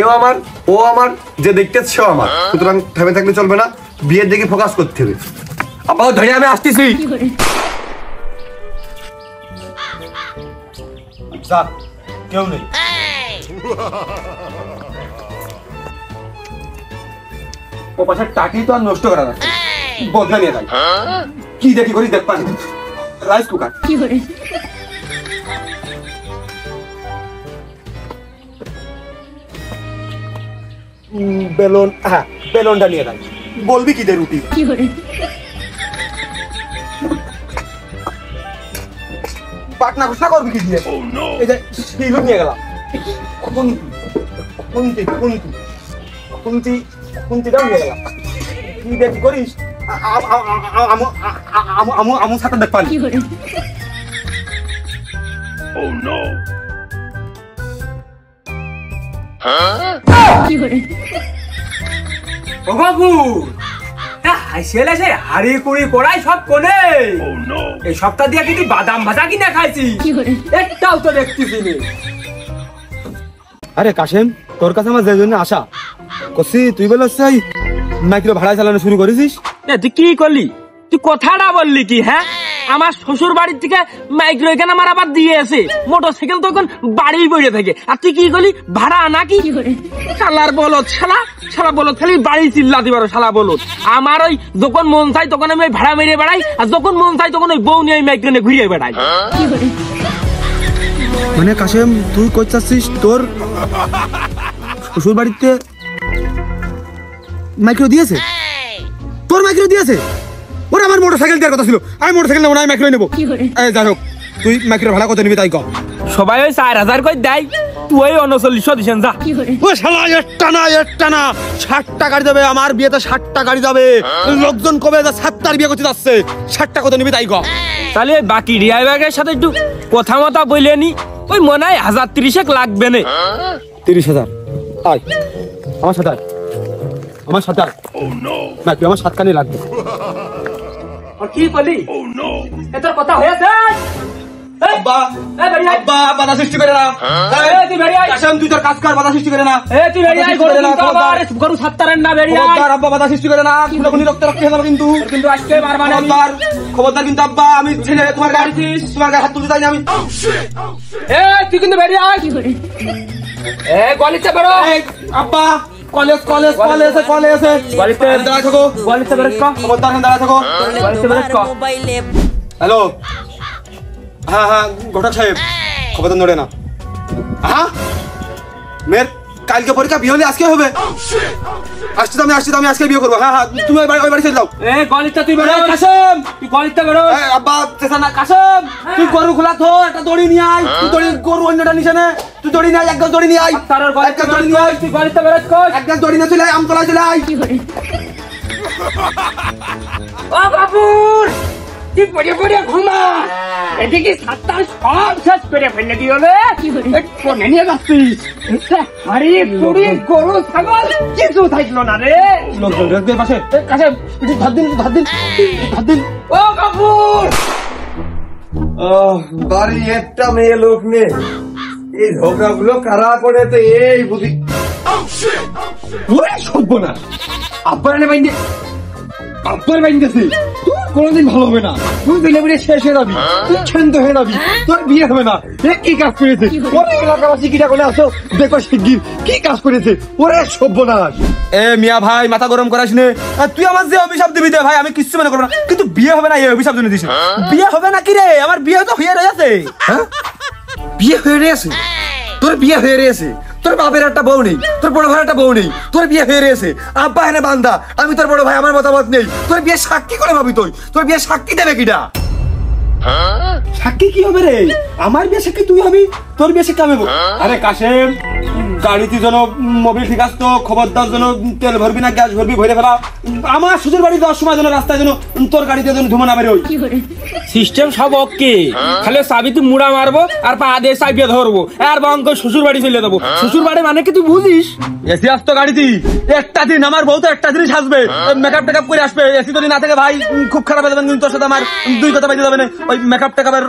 এও আমার ও আমার যে দেখতে সেও আমার, সুতরাং থেমে থাকলে চলবে না, বিয়ের দিকে ফোকাস করতে হবে। আব্বা ধরে আমি আসতেছি।
যা কেউ নেই।
ও পাশার টাকি তো আর নষ্ট করা না, বদলা নিয়ে যাই। কি দেখি করি দেখ পারি রাইস কুকার
বেলুন, হ্যাঁ বেলুনটা নিয়ে যাই। বলবি কি দে রুটি পাটনা ঘোষণা করবি কি দিয়ে? এই যে শিলু নিয়ে গেলাম। খুন্তিটাও নিয়ে গেলাম। কি দেখি করিস? আমু সাথে দেখ পানি।
ও বাবু হাসিয়েলে সে হাড়ি কুড়ি কড়াই সব কোনে। এই সপ্তাহ দিয়ে কিন্তু বাদাম ভাজা কিনে খাইছি, একটাও তো দেখতেছি নি।
আরে কাশেম, তোর কাছে আমার যে জন্য আশা করছি, তুই বলে সেই মাইক্রো ভাড়া চালানো শুরু করেছিস।
তুই কি করলি? তুই কথাটা বললি কি? হ্যাঁ আমার শ্বশুর বাড়ির থেকে মাইক্রো এখানে আমার আবার দিয়েছে, মোটরসাইকেল তখন বাড়ি বেড়ে থাকে। আর তুই কি করলি? ভাড়া নাকি? শালার বলদ, শালা বলদ, খালি বাড়ি চিল্লাতে পারো শালা বলদ। আমার ওই যখন মন চাই তখন আমি ভাড়া মেরে বেড়াই, আর যখন মন চাই তখন ওই বউ নিয়ে মাইক্রো নিয়ে ঘুরিয়ে বেড়াই।
মানে কাশেম তুই করছিস তোর শ্বশুর বাড়িতে মাইক্রো দিয়েছে? তোর মাইক্রো দিয়েছে? ওরা আমার মোটরসাইকেল দেওয়ার কথা ছিল, আমি মোটরসাইকেল নেবো না, আমি মাইক্রো নেবো। যাই হোক তুই মাইক্রো ভাড়া কত নিবি তাই কম।
সবাই ওই 4,000 করে দেয়, তুই 3900 দিছেন যা।
ও শালা একটা না 60টা গাড়ি যাবে আমার বিয়েতে, 60টা গাড়ি যাবে। লোকজন কবে 7টার বিয়ে করতে যাচ্ছে, 60টা কত নিবি তাই কর।
তাহলে বাকি ড্রাইভারের সাথে একটু কথা মতো বলে নি, ওই মনে হয় 1030 লাগবে না।
30,000 আয় আমার সাথে আয়, আমার সাথে আয় না, তুই আমার 7 কানি লাগবে।
কি বলি এটার কথা হয়েছে?
আব্বা আব্বা বাধা সৃষ্টি করে না, কাসেম তুই তোর কাজ কর, বাধা সৃষ্টি করে না।
তুই গরু 70 না বেরিয়ে
খবরদার আব্বা, বাধা সৃষ্টি করে না, খুনি রক্ত রক্ত হয়ে যাবে কিন্তু।
কিন্তু আজকে মারবানা
খবরদার খবরদার কিন্তু আব্বা, আমি ছেলে তোমার গাড়ি হাত তুলতে চাই না আমি।
তুই কিন্তু বেরিয়ে আয়। গলিতে বেরো
আব্বা, কলেজ কলেজ কলেজ কলেজ
গলিতে
দাঁড়া থাকো,
গলিতে বেরো
খবরদার দাঁড়া থাকো।
মোবাইলে
হ্যালো, হ্যাঁ হ্যাঁ ঘটক সাহেব, খবর তো নড়ে না। হ্যাঁ মেয়ের কালকে পরীক্ষা, বিয়ে হলে আজকে হবে। আসছি তো আমি আজকে বিয়ে করবো। হ্যাঁ হ্যাঁ তুমি ওই বাড়ি চলে যাও।
গলিতে তুই বেরো
কাসেম,
তুই গলিতে বেরো।
আব্বা চেষ্টা না, কাসেম তুই গরু খোলা তো, একটা দড়ি নিয়ে আয়। তুই দড়ি গরু অন্যটা নিচে নে, তুই দড়ি নিয়ে আয়, এক গাছ দড়ি নিয়ে আয়। এক গাছ দড়ি নিয়ে আয়,
তুই গলিতে বেরো কই?
এক গাছ দড়ি নিয়ে চলে আয়, আমতলায় চলে আয়।
ও বাবুর তুই পড়ে পড়ে ঘুমা, এদিকে 7টা সব শেষ করে ফেলে দিও রে। কোনে নিয়ে যাচ্ছিস? আরে পুরি গরু ছাগল কিছু থাকলো না রে।
লোকজন রেখে পাশে কাসেম ধার দিন।
ও বাবুর
বাড়ি একটা মেয়ে লোক নেই, এই ঝগড়াগুলো কারা করে তো এই বুঝি।
ওরে সর্বনাশ, আব্বার বাইন্দেছি, তুই কোনোদিন ভালো হবে না, তুই দিলে বেড়ে শেষ হয়ে যাবি, তুই ক্ষান্ত হয়ে যাবি, তোর বিয়ে হবে না। কি কাজ করেছে ওরে এলাকাবাসী, কিটা করে আসো দেখো শিগগির কি কাজ করেছে। ওরে সর্বনাশ। এ মিয়া ভাই মাথা গরম করাস নে, তুই আমার যে অভিশাপ দিবি দে ভাই, আমি কিচ্ছু মনে করবো না, কিন্তু বিয়ে হবে না এই অভিশাপ জন্য দিস। বিয়ে হবে না কি রে, আমার বিয়ে তো হয়ে রয়েছে। হ্যাঁ বিয়ে হয়ে রয়েছে, তোর বিয়ে হয়ে রয়েছে, তোর বাপের একটা বউ নেই, তোর বড় ভাই একটা বউ নেই, তোর বিয়ে হয়ে রয়েছে। আব্বা এনে বান্দা, আমি তোর বড় ভাই, আমার মতামত নেই। তোর বিয়ে সাক্ষী করে ভাবি, তোর বিয়ে সাক্ষী দেবে কিটা? সাক্ষী কি হবে রে? আমার বিয়ে সাক্ষী তুই হবি, তোর বিয়ে সাক্ষী আমি হবো। আরে কাসেম, গাড়িতে যেন মোবিল ঠিক আসতো, খবরদার যেন তেল ভরবি না গ্যাস ভরবি ভরে ফেলা। আমার শ্বশুর বাড়ি যাওয়ার সময় যেন রাস্তায় যেন তোর গাড়িতে যেন ধুমা না বেরো।
সিস্টেম সব ওকে, খালি চাবি তুই মুড়া মারবো আর পা দিয়ে চাবিয়ে ধরবো আর বঙ্ক শ্বশুর বাড়ি চলে যাবো। শ্বশুর বাড়ি মানে কি তুই বুঝিস?
এসি আসতো গাড়িতে একটা দিন, আমার বউ তো একটা দিনই আসবে, মেকআপ টেকআপ করে আসবে। এসি যদি না থাকে ভাই খুব খারাপ হয়ে যাবেন, কিন্তু তোর সাথে আমার 2 কথা বাইতে যাবে না। ওই মেকআপ টেকআপের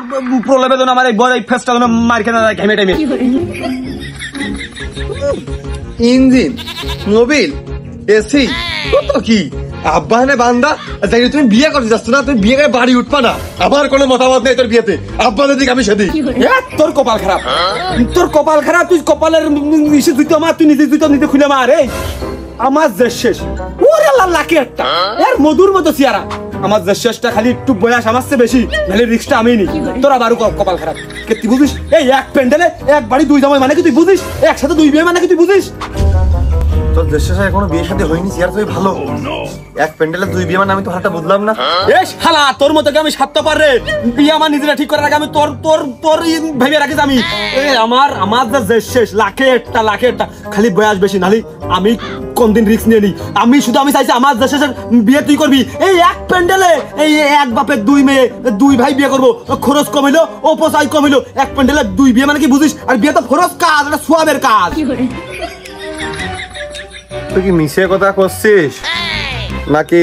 প্রলেপে যেন আমার এই বড় এই ফেসটা যেন মার খেয়ে না যায় ঘেমে টাইমে।
ইঞ্জিন, মোবিল, এসি, কত কি আব্বা এনে বান্দা। তাই তুমি বিয়ে করতে যাচ্ছ না, তুমি বিয়ে করে বাড়ি উঠবা না। আমার কোনো মতামত নেই তোর বিয়েতে, আব্বা যেদিক আমি সেদিক।
তোর কপাল খারাপ, তোর কপাল খারাপ, তুই কপালের নিচে তুই আমার, তুই নিজে তুই তো নিজে খুলে মার। এই আমার যে শেষ, ওরে আল্লাহ লাকি একটা এর মধুর মতো চেহারা। আমার যে শেষটা খালি একটু বয়স আমার চেয়ে বেশি, নাহলে রিক্সটা আমি নি। তোর আবারও কপাল খারাপ, কে তুই বুঝিস? এই এক প্যান্ডেলে এক বাড়ি 2 জামাই মানে কি তুই বুঝিস? একসাথে 2 বিয়ে মানে কি তুই বুঝিস?
তোর দেশের সাথে এখনো বিয়ে শাদী হয়নি, চেয়ার তুই ভালো। এক প্যান্ডেলে 2 বিয়ে মানে আমি তো হাতটা বুঝলাম না।
এ শালা, তোর মতো কি আমি স্বার্থপর রে? বিয়ে আমার নিজেরা ঠিক করার আগে আমি তোর তোর তোর ভেবে রাখিস আমি। আমার যে শেষ লাখে একটা খালি বয়স বেশি, নালি আমি কোনদিন রিস্ক নিয়ে নি। আমি চাইছি আমার যে শেষের বিয়ে তুই করবি। এই এক প্যান্ডেলে এই এক বাপের 2 মেয়ে 2 ভাই বিয়ে করবো, খরচ কমিলো, উপচাই কমিলো। এক প্যান্ডেলে 2 বিয়ে মানে কি বুঝিস? আর বিয়ে তো ফরজ কাজ, এটা সোয়াবের কাজ।
তুই কি মিশে কথা করছিস নাকি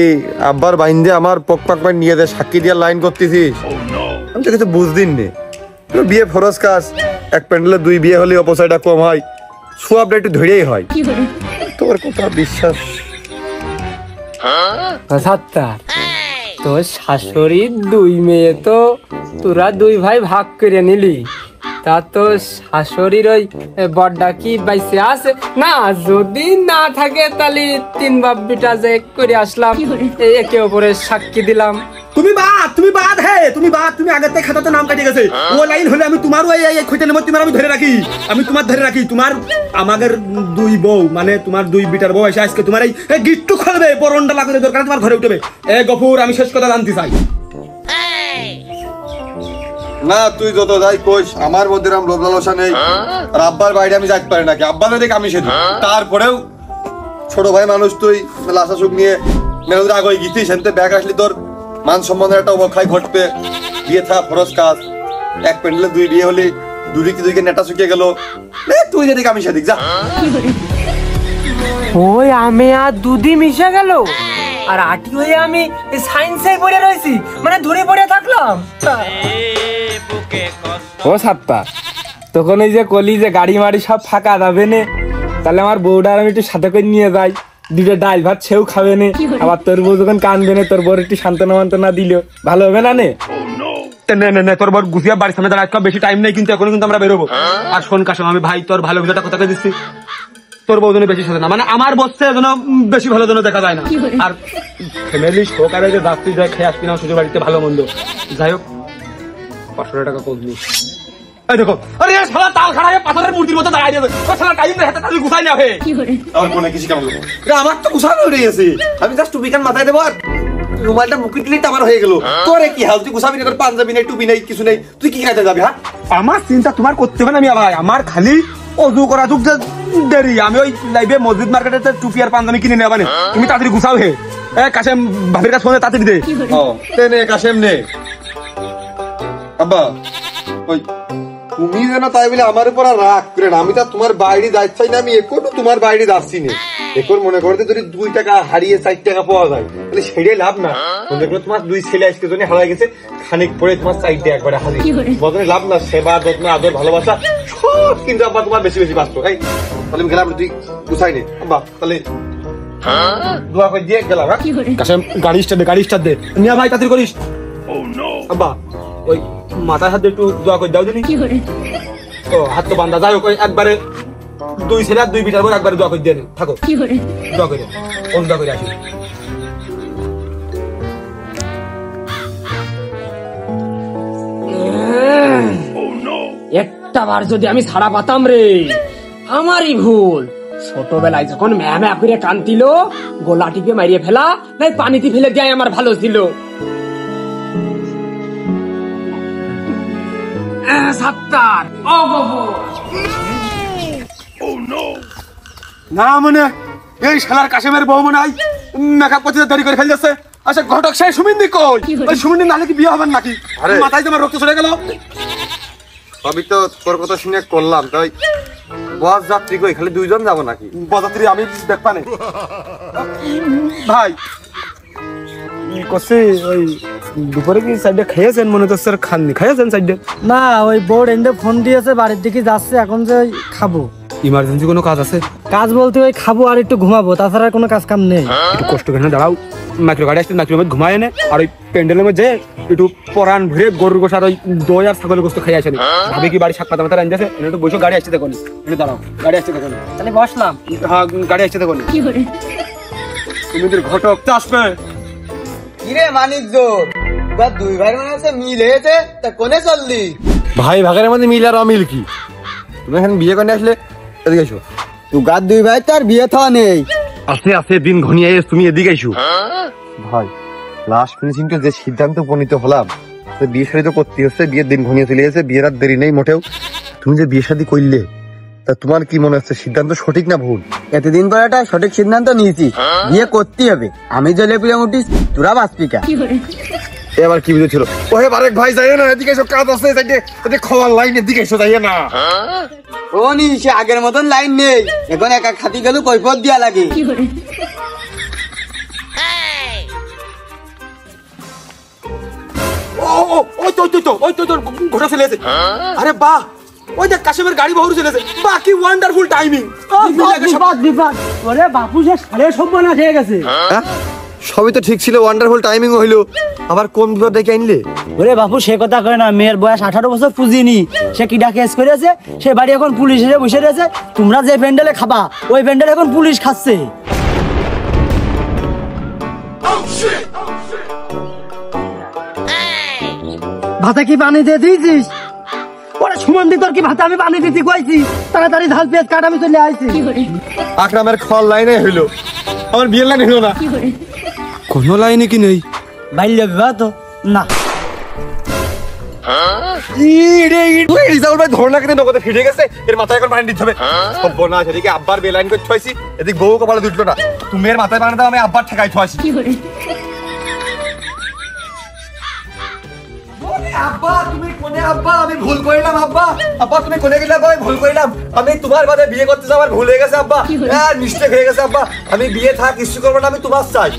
আব্বার বাইন্দে আমার পক নিয়ে দে সাক্ষী দিয়ে লাইন করতেছিস? আমি তো কিছু বুঝদিন নে। তোর বিয়ে ফরজ কাজ, এক প্যান্ডেলে 2 বিয়ে হলে অপচয়টা কম হয়, সোয়াবটা একটু ধরেই হয়। তোর কথা বিশ্বাস।
তোর শাশুড়ির 2 মেয়ে তো তোরা 2 ভাই ভাগ করে নিলি, তা তো শাশুড়ির ওই বড়টা কি বাইসে আছে না? যদি না থাকে তাহলে 3 বাপ বিটা যে করে আসলাম, একে অপরের সাক্ষী দিলাম।
তুমি বাদ হে, তুমি আগের থেকে খাতাতে নাম কাটিয়ে গেছে। ও লাইন হলে আমি তোমারও এই খুঁজে নেব, তোমার আমি ধরে রাখি, তোমার আমাদের 2 বউ মানে তোমার 2 বিটার বউ এসে আজকে তোমার এই গিট্টু খুলবে, বরণটা লাগাতে দরকার তোমার ঘরে উঠবে। এ গফুর, আমি শেষ কথা জানতে চাই।
না তুই যত যাই কইস আমার মধ্যে এরকম লোভ লালসা নেই। আর আব্বার বাইরে আমি যাইতে পারি নাকি, আব্বা যদি আমি সেদিন তারপরেও ছোট ভাই মানুষ তুই লাশা সুখ নিয়ে মেয়েদের আগে গিয়েছিস, সেনতে ব্যাগ আসলি তোর মান সম্বন্ধের একটা অবক্ষয় ঘটবে। বিয়ে থা ফরজ কাজ, এক প্যান্ডেলে দুই বিয়ে হলি, দুদিকে নেটা শুকিয়ে গেল। তুই যেদিকে আমি সেদিক যা।
ওই আমি আর দুধি মিশে গেল আর আটি হয়ে আমি সায়েন্সে পড়ে রয়েছি, মানে ধরে পড়ে থাকলাম।
ও সাতটা তখন ওই যে কলি যে গাড়ি মাড়ি সব ফাঁকা যাবে নে, তাহলে আমার বউটা আমি একটু সাথে করে নিয়ে যাই, দুটো ডাল ভাত সেও খাবে নে, আবার তোর বউ যখন কানবে না তোর বউর একটু সান্ত্বনা মান্তনা দিল ভালো হবে না নে?
তোর বর গুছিয়া বাড়ির সামনে দাঁড়া, বেশি টাইম নেই কিন্তু, এখন কিন্তু আমরা বেরোবো। আর শোন কাশম, আমি ভাই তোর ভালো ভিডিওটা কোথাকে দিচ্ছি, তোর বউ জন্য বেশি সাথে না, মানে আমার বসছে যেন বেশি ভালো যেন দেখা যায় না। আর ফ্যামিলি সহকারে যে যাত্রী যায় খেয়ে আসবি না শ্বশুর বাড়িতে ভালো মন্দ, যাই হোক 500 টাকা কম নিস। এই দেখো, আরে শালা তাল খাড়া হয়ে পাথরের মূর্তির মতো দাঁড়ায় যাবে, ও শালা টাইম হাতে তালি গুছাই না হে।
আমার কোনে কিছু কেমন লাগলো? আমার তো গুছানো হয়ে গেছে, আমি জাস্ট টুপি কান মাথায় দেবো আর রুমালটা মুখে দিলেই আমার হয়ে গেল। তোরে কি হাল, তুই গুছাবি না, তোর পাঞ্জাবি নেই, টুপি নেই, কিছু নেই, তুই কি খাইতে যাবি? হ্যাঁ,
আমার চিন্তা তোমার করতে হবে না মিয়া ভাই, আমার খালি অজু করা যুগ দেরি। আমি ওই লাইভে মসজিদ মার্কেটে টুপি আর পাঞ্জাবি কিনে নেবা না, তুমি তাড়াতাড়ি গুছাও হে। কাশেম ভাবির কাছে ফোনে তাড়াতাড়ি দে।
নে কাশেম নে। আব্বা ওই তুমি যেন তাই বলে আমার উপর আর রাগ করে না, আমি তো তোমার বাইরে যাচ্ছি না, আমি এখনো তোমার বাইরে যাচ্ছি না। এখন মনে করতে যদি 2 টাকা হারিয়ে 4 টাকা পাওয়া যায় তাহলে সেটাই লাভ না। মনে করো তোমার 2 ছেলে আজকে জন্য হারাই গেছে, খানিক পরে তোমার 4 টাকা একবারে হারিয়ে বদলে লাভ না। সেবা যত্ন আদর ভালোবাসা সব কিন্তু আব্বা তোমার বেশি বেশি বাঁচতো। এই তাহলে আমি গেলাম, তুই গুছাই নে আব্বা, তাহলে দোয়া করে দিয়ে গেলাম। হ্যাঁ
কাশেম গাড়ি স্টার্ট দে মিয়া ভাই, তাড়াতাড়ি করিস। আব্বা ওই মাথার হাতে একটু দোয়া করে দাও দিনি। ও হাত তো বান্ধা, যাই হোক একবারে 2 ছেলে আর 2 বিটার পর একবারে দোয়া করে দিয়ে থাকো, দোয়া করে কোন দোয়া করে আসি।
একটা বার যদি আমি ছাড়া পাতাম রে, আমারই ভুল। ছোটবেলায় যখন ম্যা করে কান্দিল, গোলা টিপে মারিয়ে ফেলা নাই পানিতে ফেলে দেয় আমার ভালো ছিল।
না মনে এই শালার কাশেমের বউ মনে হয় মেকআপ করতে দেরি করে ফেল যাচ্ছে। আচ্ছা ঘটক সেই সুমিন্দি কই? ওই সুমিন্দি নালে কি বিয়ে হবেন নাকি?
আরে
মাথায় তোমার রক্ত চলে গেল।
সবই তো তোর কথা শুনে করলাম, তাই বস যাত্রী কই, খালি 2 জন যাবো নাকি?
বজাত্রী আমি দেখবা নেই ভাই করছে। ওই দুপুরে কি সাইডে খেয়েছেন মনে হচ্ছে? খাননি, খেয়েছেন সাইডে?
না, ওই বোর্ড এন্ডে ফোন দিয়েছে, বাড়ির দিকে যাচ্ছে, এখন যে খাবো।
ইমার্জেন্সি কোনো কাজ আছে?
কাজ বলতে ওই খাবো আর একটু ঘুমাবো, তাছাড়া কোনো কাজ কাম নেই।
একটু কষ্ট করে দাঁড়াও, মাইক্রো গাড়ি আসতে মাইক্রোর মধ্যে ঘুমায় এনে আর ওই প্যান্ডেলের মধ্যে একটু পরান ভরে গরুর গোস আর ওই দই আর ছাগলের গোস্ত খাই আসেনি। ভাবি কি বাড়ি শাক পাতা মাথা রান্না আছে, একটু বসে গাড়ি আসতে দেখো, একটু দাঁড়াও, গাড়ি আসতে দেখো।
তাহলে বসলাম।
হ্যাঁ গাড়ি আসতে দেখো, তুমি ঘটক তো আসবে।
কিরে মানিক জোর, 2 ভাই মনে আছে মিল হয়েছে, তা কোনে চললি?
ভাই ভাগের মধ্যে মিল আর অমিল কি? তুমি এখানে বিয়ে করে আসলে এদিকে এসো।
তুই 2 ভাই তার বিয়ে থাওয়া নেই।
আছে দিন ঘনিয়ে তুমি এদিকে এসো। ভাই লাস্ট ফিনিশিং তো যে সিদ্ধান্ত উপনীত হলাম, বিয়ে শাদী তো করতে হচ্ছে, বিয়ের দিন ঘনিয়ে চলে গেছে, বিয়ের আর দেরি নেই মোটেও। তুমি যে বিয়ে শাদী করলে, তা তোমার কি মনে হচ্ছে সিদ্ধান্ত সঠিক না ভুল?
এতদিন পর একটা সঠিক সিদ্ধান্ত নিয়েছি, বিয়ে করতেই হবে। আমি জলে পুড়ে উঠিস, তোরা বাঁচপিকা।
এবার কি বুঝেছিল? ওহে বারেক ভাই যাই না, এদিকে এসো, কাজ আছে সাইডে, খাওয়ার লাইনের দিকে এসো, যাই না।
ও নি সে আগের মতন লাইন নেই, এখন একা খাতি গেল কৈফত দিয়া লাগে।
ঘোষা চলে এসে। আরে বাহ, ওই দেখ কাশেমের গাড়ি বহু চলেছে। বাহ কি ওয়ান্ডারফুল টাইমিং।
বাপু সে সাড়ে সম্মান হয়ে গেছে।
সবই তো ঠিক ছিল, ওয়ান্ডারফুল টাইমিং হইলো, আবার কোন বিপদ ডেকে আনলে?
ওরে বাপু সে কথা কয় না, মেয়ের বয়স 18 বছর পুজিনি, সে কিডা কেস করেছে, সে বাড়ি এখন পুলিশ এসে বসে রয়েছে। তোমরা যে প্যান্ডেলে খাবা, ওই প্যান্ডেলে এখন পুলিশ খাচ্ছে। ভাতা কি পানি দিয়ে দিয়েছিস? ওরা সুমন্দি তোর কি ভাতা আমি পানি দিতে কইছি? তাড়াতাড়ি ঝাল পেঁয়াজ কাট, আমি চলে আইছি।
আকরামের খল লাইনে হইলো, আমার বিয়ের লাইনে হইলো না।
কোনো লাইনে কি নেই?
বাইলে বিবাহ তো না।
রিজাউল ভাই ধরনা কিন্তু নগদে ফিরে গেছে, এর মাথায় এখন পানি দিতে হবে। সর্বনাশ, এদিকে আব্বার বেলাইন করে থুয়াইছি, এদিকে বউ কপালে দুটলো না। তুমি এর মাথায় পানি দাও, আমি আব্বার ঠেকাই থুয়াইছি। আব্বা তুমি কোনে? আব্বা আমি ভুল করিলাম। আব্বা আব্বা তুমি কোনে গেলে? আব্বা আমি ভুল করিলাম, আমি তোমার বাদে বিয়ে করতে যাওয়ার ভুল হয়ে গেছে আব্বা, মিস্টেক হয়ে গেছে আব্বা। আমি বিয়ে থাক কিছু করবো না, আমি তোমার চাই।